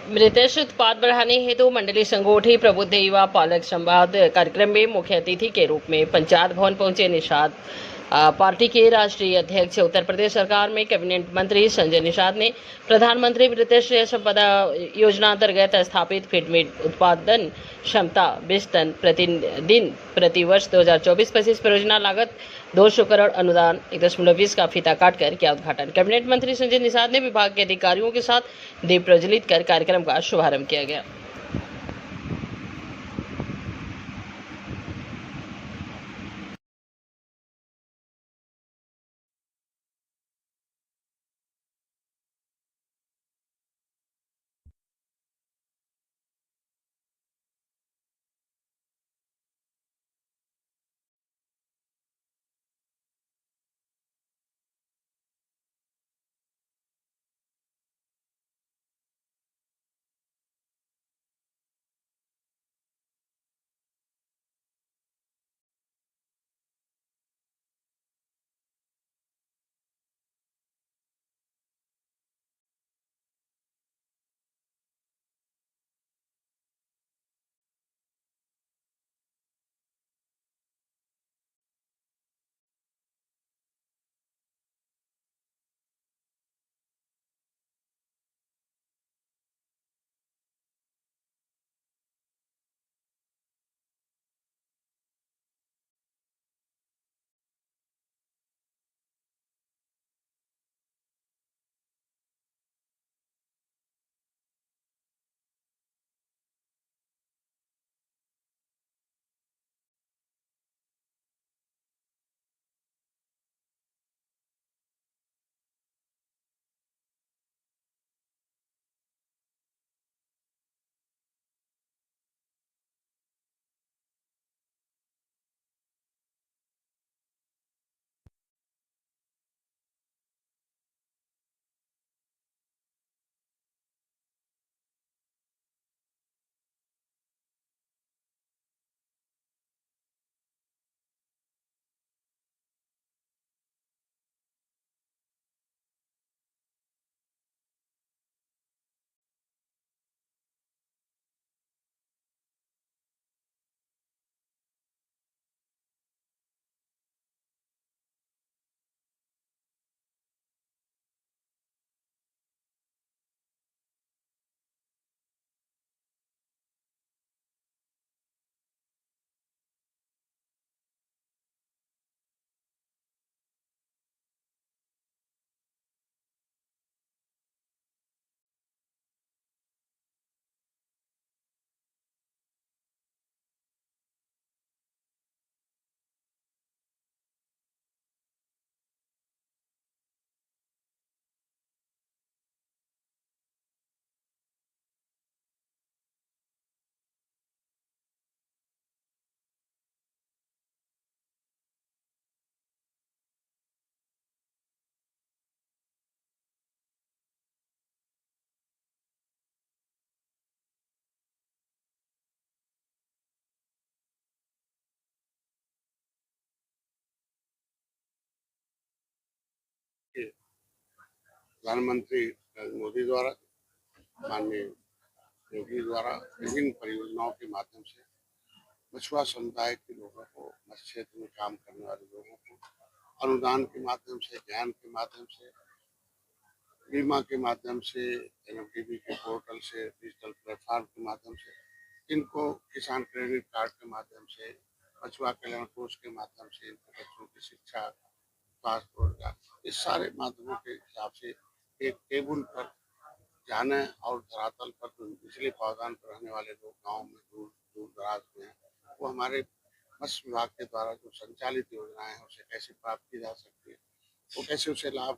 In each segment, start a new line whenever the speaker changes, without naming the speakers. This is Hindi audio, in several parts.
मृत्युश उत्पाद बढ़ाने हेतु मंडली संगोठी प्रबुद्ध युवा पालक संवाद कार्यक्रम में मुख्य अतिथि के रूप में पंचायत भवन पहुंचे निषाद। पार्टी के राष्ट्रीय अध्यक्ष उत्तर प्रदेश सरकार में कैबिनेट मंत्री संजय निषाद ने प्रधानमंत्री मृत्युश्रेय संपदा योजना अंतर्गत स्थापित फीड मीट उत्पादन क्षमता 20 टन प्रतिदिन प्रति वर्ष 2024-25 परियोजना लागत 200 करोड़ अनुदान 1.20 का फीता काटकर किया उद्घाटन। कैबिनेट मंत्री संजय निषाद ने विभाग के अधिकारियों के साथ दीप प्रज्वलित कर कार्यक्रम का शुभारंभ किया गया।
प्रधानमंत्री नरेंद्र मोदी द्वारा माननीय योगी द्वारा विभिन्न परियोजनाओं के माध्यम से मछुआ समुदाय के लोगों को, मत्स्य क्षेत्र में काम करने वाले लोगों को अनुदान के माध्यम से, ज्ञान के माध्यम से, बीमा के माध्यम से, एनएफडीबी के पोर्टल से, डिजिटल प्लेटफॉर्म के माध्यम से, इनको किसान क्रेडिट कार्ड के माध्यम से, मछुआ कल्याण कोष के माध्यम से इनके बच्चों की शिक्षा, स्वास्थ्य, रोजगार, इस सारे माध्यमों के हिसाब से एक टेबल पर जाने और धरातल पर जो निचले पावदान पर रहने वाले लोग गाँव में दूर दूर दराज में हैं, वो हमारे मत्स्य विभाग के द्वारा जो संचालित योजनाएं हैं उसे कैसे प्राप्त की जा सकती है, वो कैसे उसे लाभ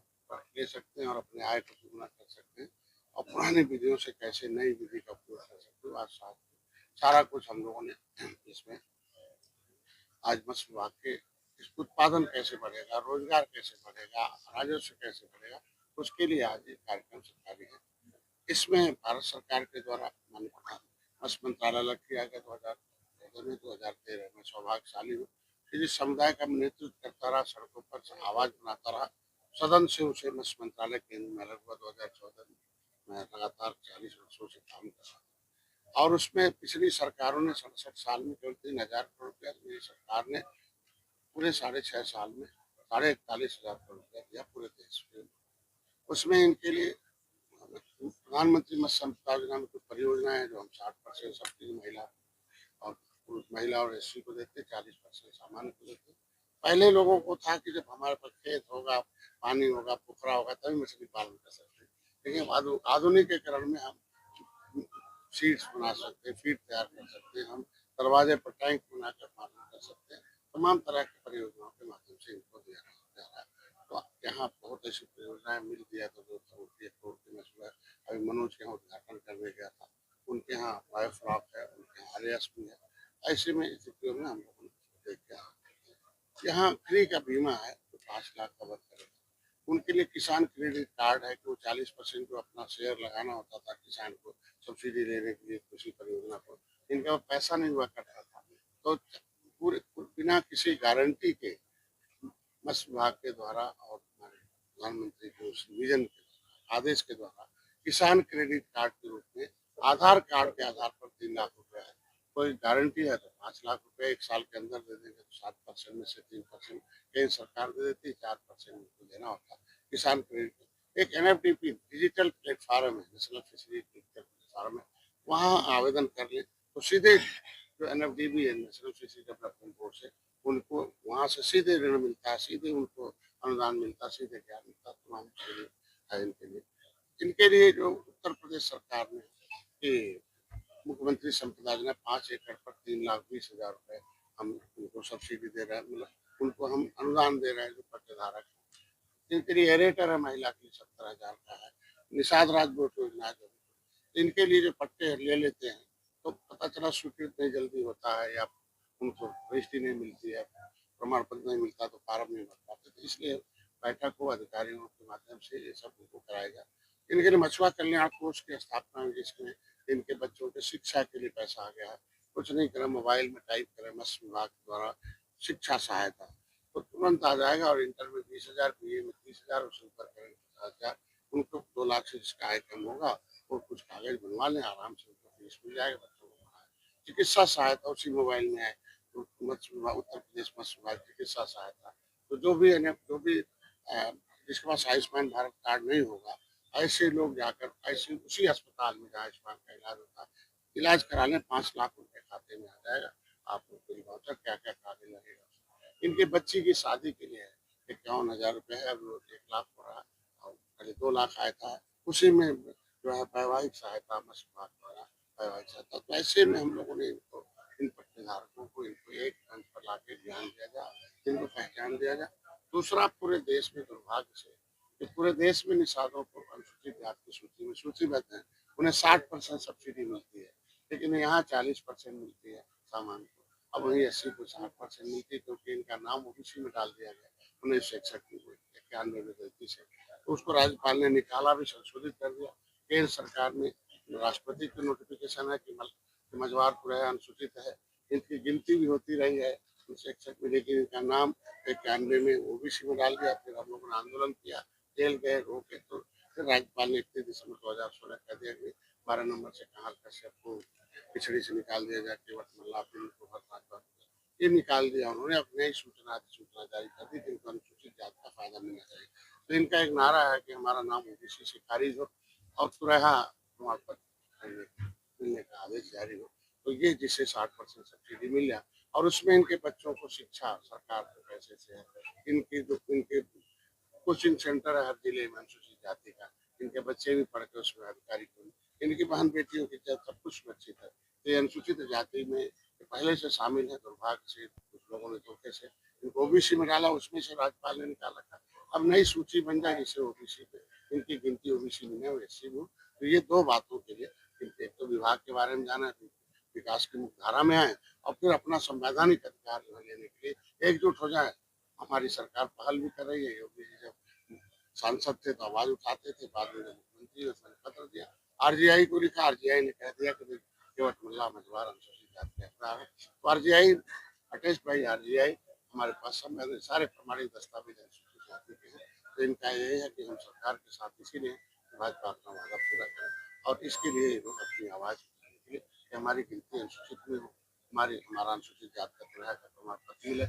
ले सकते हैं और अपने आय को दुगुना कर सकते हैं, और पुरानी विधियों से कैसे नई विधि का उपयोग कर सकते हो। आज सारा कुछ हम लोगों ने इसमें आज मत्स्य विभाग के इस उत्पादन कैसे बढ़ेगा, रोजगार कैसे बढ़ेगा, राजस्व कैसे बढ़ेगा, उसके लिए आज ये कार्यक्रम सरकारी है। इसमें भारत सरकार के द्वारा माननीय मत्स्य मंत्रालय अलग किया गया 2014 में, 2013 में सौभाग्यशाली हूँ कि जिस समुदाय का नेतृत्व करता रहा, सड़कों पर आवाज बनाता रहा, सदन से उसे मत्स्य मंत्रालय केंद्र में अलग हुआ 2014 में। मैं लगातार 40 वर्षों से काम और उसमें पिछली सरकारों ने 67 साल में केवल 3,000 करोड़ रुपया, मेरी सरकार ने पूरे 6.5 साल में 41,500 करोड़ रुपया दिया पूरे देश में। उसमें इनके लिए प्रधानमंत्री मत्स्य संपदा योजना में कुछ परियोजनाएं हैं जो हम 60% सब्सिडी और महिला और एससी को देते, 40% सामान्य को देते। पहले लोगों को था कि जब हमारे पास खेत होगा, पानी होगा, पोखरा होगा तभी मछली पालन कर सकते हैं। लेकिन आधुनिकीकरण में हम सीड्स बना सकते हैं, फीड तैयार कर सकते हैं, हम दरवाजे पर टैंक बनाकर पालन कर सकते हैं। तमाम तरह की परियोजनाओं के माध्यम से इनको दिया जा रहा है। तो यहाँ बहुत ऐसी परियोजनाएं मिल दिया तो 2 करोड़ की मछुआ अभी मनोज के यहाँ उद्घाटन करने गया था। उनके यहाँ बायोफ्लॉक है, उनके यहाँ आरएस भी है। ऐसे में स्थितियों में हम लोगों ने देख के यहाँ फ्री का बीमा है तो 5 लाख कवर करेगा। उनके लिए किसान क्रेडिट कार्ड है कि वो 40% जो अपना शेयर लगाना होता था किसान को सब्सिडी लेने के लिए कृषि परियोजना को, इनका पैसा नहीं हुआ करता था। तो पूरे बिना किसी गारंटी के मत्स्य विभाग के द्वारा और हमारे प्रधानमंत्री के उस विजन के आदेश के द्वारा किसान क्रेडिट कार्ड के रूप में आधार कार्ड के आधार पर 3 लाख रुपए है। कोई गारंटी है तो 5 लाख रुपए 1 साल के अंदर दे देंगे तो 7% में से 3% केंद्र सरकार दे देती है, 4% उनको देना होता है। किसान क्रेडिट एक NFDP डिजिटल प्लेटफॉर्म है, नेशनल फिशरी प्लेटफॉर्म है, वहाँ आवेदन कर ले तो सीधे जो NFDB है, नेशनल फिशरी डेवलपमेंट बोर्ड से उनको वहाँ से सीधे ऋण मिलता है, सीधे उनको अनुदान मिलता है, सीधे ज्ञान मिलता है। तमाम चीजें है इनके लिए जो उत्तर प्रदेश सरकार ने कि मुख्यमंत्री संपदा योजना 5 एकड़ पर 3,20,000 रुपए हम उनको सब्सिडी दे रहे हैं, मतलब उनको हम अनुदान दे रहे हैं जो पट्टेधारक है। जिनके लिए एरेटर है महिला के लिए 17,000 का है। निषाद राजकोट योजना जो इनके लिए जो पट्टे ले लेते हैं तो पता चला स्वीकृत नहीं जल्दी होता है या उनको रजिस्ट्री नहीं मिलती है, प्रमाण पत्र नहीं मिलता तो फार्म नहीं भर पाते, तो इसलिए बैठक को अधिकारियों के माध्यम से ये सब उनको कराएगा। इनके लिए मछुआ कल्याण कोष की स्थापना हुई जिसमें इनके बच्चों के शिक्षा के लिए पैसा आ गया है। कुछ नहीं करें, मोबाइल में टाइप करें मत्स्य विभाग द्वारा शिक्षा सहायता तो तुरंत आ जाएगा और इंटर में 20,000, BA में 30,000 और सुपर करें 50,000। उनको 2 लाख से जिसका आय कम होगा और कुछ कागज बनवा लें, आराम से उनको फीस मिल जाएगा, बच्चों को पढ़ाएं। चिकित्सा सहायता उसी मोबाइल में है, तो मत्स्य विभाग उत्तर प्रदेश मत्स्य विभाग चिकित्सा सहायता तो जो भी जिसके पास आयुष्मान भारत कार्ड नहीं होगा ऐसे लोग जाकर ऐसे उसी अस्पताल में जहाँ आयुष्मान का इलाज होता है इलाज कराने 5 लाख रुपए खाते में आ जाएगा। आपको कोई वाउचर क्या क्या कागज लगेगा। इनके बच्ची की शादी के लिए 51,000 रुपए है, अब 1 लाख हो रहा है और पहले 2 लाख आया था। उसी में जो है वैवाहिक सहायता मत्स्य विभाग द्वारा वैवाहिक सहायता, तो ऐसे में हम लोगों ने इनको इन पट्टेधारकों को इनको एक मंच पर ला के ध्यान दिया जाए, इनको पहचान दिया जाए। दूसरा, पूरे देश में दुर्भाग्य से कि पूरे देश में निषादों को अनुसूचित जाति की सूची में सूचीबद्ध है, उन्हें 60% सब्सिडी मिलती है, लेकिन यहाँ 40% मिलती है सामान्य को। अब वही 80 को 60% मिलती है क्योंकि इनका नाम OBC में डाल दिया गया 1961 में गलती से, तो उसको राज्यपाल ने निकाला भी, संशोधित कर दिया। केंद्र सरकार ने राष्ट्रपति की नोटिफिकेशन है कि मझवारपुर है, अनुसूचित है, इनकी गिनती भी होती रही है 1961 में, लेकिन इनका नाम 91 में OBC में डाल दिया। फिर हम लोगों ने आंदोलन किया, जेल गए, रोके, तो फिर राज्यपाल ने 31 दिसंबर 2016 कह दिया कि 12 नंबर से कहार कश्यप को पिछड़ी से निकाल दिया जाए, केवट मल्ला ये निकाल दिया उन्होंने। अब नई सूचना जारी कर दी कि इनको अनुसूचित जाति का फायदा मिलना चाहिए। तो इनका एक नारा है कि हमारा नाम OBC से खारिज हो और सुरहा प्रमाण पत्र मिलने का आदेश जारी हो, तो ये जिससे 60% सब्सिडी मिल जाए और उसमें इनके बच्चों को शिक्षा सरकार के पैसे से है। इनके कोचिंग सेंटर है हर जिले में अनुसूचित जाति का, इनके बच्चे भी पढ़ के उसमें अधिकारी को, इनकी बहन बेटियों की सब कुछ सुरक्षित है। तो ये अनुसूचित जाति में पहले से शामिल है, दुर्भाग्य से कुछ लोगों ने धोखे से इनको OBC में डाला, उसमें से राज्यपाल ने निकाल रखा। अब नई सूची बन जाए जिससे OBC पे इनकी गिनती OBC में नहीं SC में, तो ये 2 बातों के लिए एक तो विभाग के बारे में जाना, विकास की मुख्यधारा में आए और फिर अपना संवैधानिक अधिकार लेने के लिए एकजुट हो जाए। हमारी सरकार पहल भी कर रही है। योगी जी जब सांसद थे तो आवाज उठाते थे, बाद में मुख्यमंत्री ने पत्र दिया, RGI को लिखा, RGI ने कह दिया कि केवट मल्ला मझवार अनुसूचित जाति का अपराध है, तो RGI अटैच बाई RGI हमारे पास सब सारे प्रमाणित दस्तावेज अनुसूचित जाति के हैं। तो इनका यही है कि हम सरकार के साथ इसीलिए भाजपा अपना वादा पूरा करें और इसके लिए लोग अपनी आवाज उठाने के लिए कि हमारी गिनती अनुसूचित में हो, हमारा अनुसूचित जाति का प्रमाण पत्र मिले।